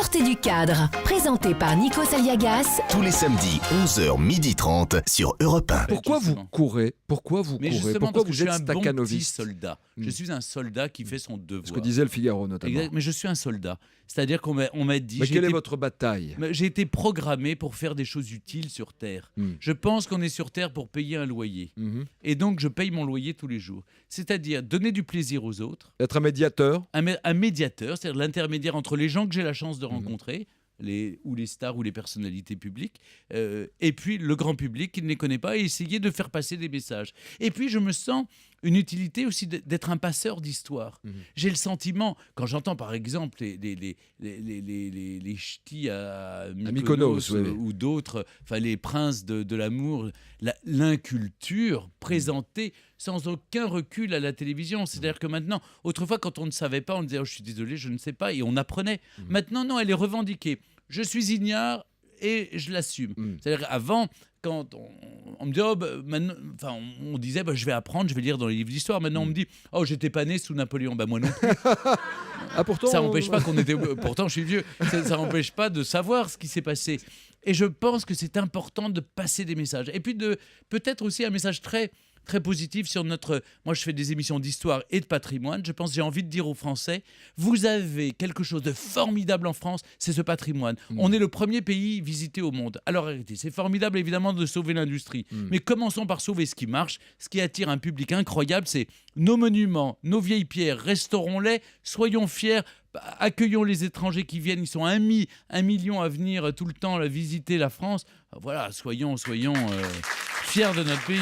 Sortez du cadre, présenté par Nikos Aliagas. Tous les samedis, 11h30 sur Europe 1. Pourquoi vous courez ? Pourquoi vous Mais courez ? justement, Pourquoi parce que vous je suis êtes un bon petit stakhanoviste ? soldat. Je suis un soldat qui fait son devoir. Ce que disait le Figaro notamment. Exact, mais je suis un soldat. C'est-à-dire qu'on m'a dit... Mais j'ai quelle est été- votre bataille ? J'ai été programmé pour faire des choses utiles sur Terre. Je pense qu'on est sur Terre pour payer un loyer. Et donc, je paye mon loyer tous les jours. C'est-à-dire donner du plaisir aux autres, Être un médiateur ? un médiateur, c'est-à-dire l'intermédiaire entre les gens que j'ai la chance de rencontrer, ou les stars ou les personnalités publiques, et puis le grand public qui ne les connaît pas, et essayer de faire passer des messages. Et puis, je me sens une utilité aussi d'être un passeur d'histoire. J'ai le sentiment, quand j'entends par exemple les ch'tis à Mykonos, oui. ou d'autres, enfin les princes de l'amour, l'inculture présentée sans aucun recul à la télévision. C'est-à-dire que maintenant, autrefois, quand on ne savait pas, on disait « je suis désolé, je ne sais pas », et on apprenait. Maintenant, non, elle est revendiquée. Je suis ignare et je l'assume. C'est-à-dire avant, quand on me dit on disait je vais apprendre, je vais lire dans les livres d'histoire. Maintenant, on me dit « oh, j'étais pas né sous Napoléon ». Moi non plus. Ah, pourtant, Ça n'empêche pas qu'on était... Pourtant, je suis vieux. Ça n'empêche pas de savoir ce qui s'est passé. Et je pense que c'est important de passer des messages. Et puis, peut-être aussi un message très positif sur notre... Moi, je fais des émissions d'histoire et de patrimoine. Je pense que j'ai envie de dire aux Français, vous avez quelque chose de formidable en France, c'est ce patrimoine. On est le premier pays visité au monde. Alors, arrêtez, c'est formidable, évidemment, de sauver l'industrie. Mais commençons par sauver ce qui marche. Ce qui attire un public incroyable, c'est nos monuments, nos vieilles pierres. Restaurons-les, soyons fiers. Accueillons les étrangers qui viennent, ils sont 1 million à venir tout le temps visiter la France. Voilà, soyons fiers de notre pays.